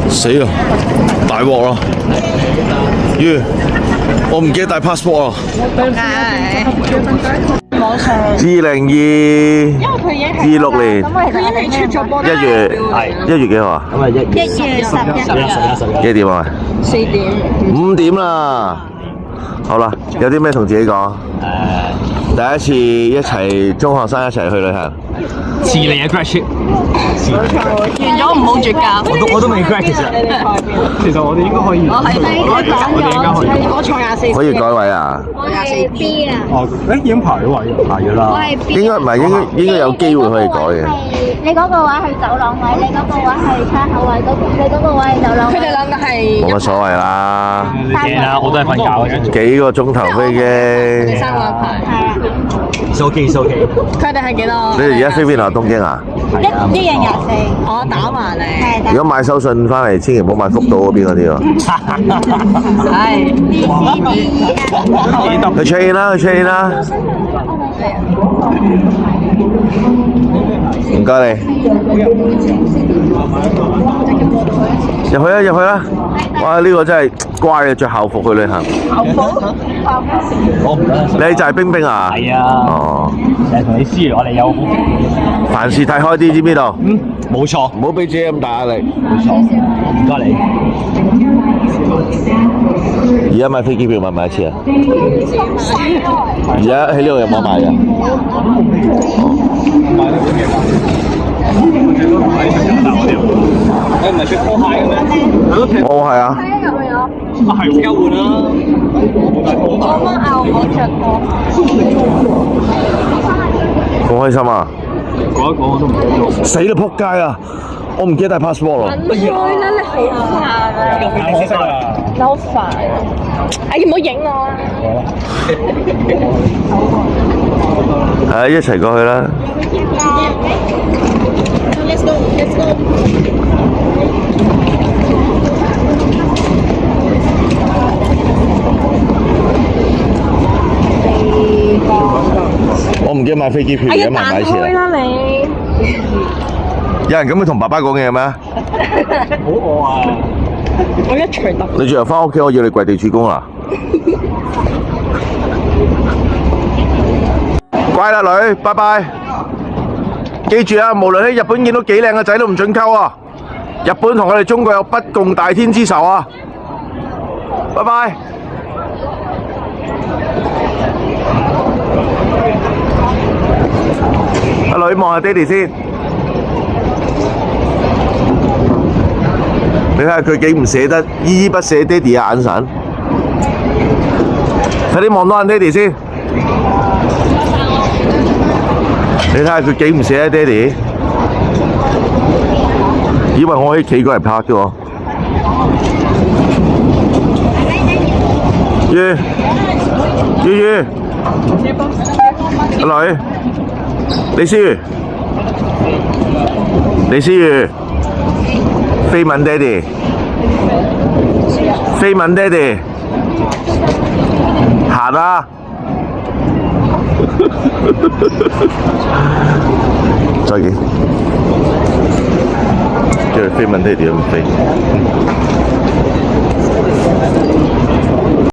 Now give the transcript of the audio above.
死啊！大鑊啦！我唔記得帶 passport 啊！網上2026年1月幾號啊？1月11日幾點啊4點？5點啦！好啦，有啲咩同自己講？第一次一齊中學生一齊去旅行。遲嚟嘅 grad trip，完咗唔好絕交。我都未 grad 其實我哋應該可以，我哋應該可以。我坐24。可以改位啊？我係 B 啊，哦，誒已經排咗位，排咗啦。我係 B。應該唔係，應該有機會可以改嘅。你嗰個位係走廊位，你嗰個位係餐口位，你嗰個位係走廊位。佢哋兩個係冇乜所謂啦。驚啦，我都係瞓覺嘅。幾個鐘頭飛機。三個一排。係啊， It's okay。佢哋係幾多？你哋而家飛邊啊？東京啊？一人24。我打埋你。係如果買手信翻嚟，千祈唔好買福島嗰邊嗰啲喎。係。去 check in 啦，去 check in 啦。唔該你。入去啦，入去啦！哇，呢個真係乖嘅，着校服去旅行。你就係冰冰啊？係啊。哦。成日同你輸，我哋有。凡事睇開啲，知唔知道？冇錯，唔好俾自己咁大壓力。冇錯。唔該你。而家買飛機票買唔買一次啊？而家喺呢度有冇買㗎？你唔係着拖鞋嘅咩？我係啊。係即刻換啦！我媽嗌我着過。好開心啊！講一講我都唔記得咗。死啦！仆街啊！我唔記得帶 passport 咯。唔該啦，你好煩啊！我識啊！你好煩啊！哎，唔好影我啊！係一齊過去啦！ Let's go, let's go。我唔記得買飛機票，而家買唔買錢啊？啦你！有人咁樣同爸爸講嘢咩？好餓啊！我一除得。你最後翻屋企，我要你跪地主公啦！乖啦女，拜拜！記住啊，無論喺日本見到幾靚嘅仔都唔准溝啊！日本同我哋中國有不共戴天之仇啊！拜拜！阿女望下爹哋先，你睇下佢幾唔捨得，依依不捨爹哋嘅眼神。快啲望多眼爹哋先。你睇下佢幾唔捨得爹哋，以為我可以企過嚟拍嘅喎。阿女，李思如，飛吻爹哋，飛吻爹哋，行啦！再見，叫佢飛吻爹哋都唔飛。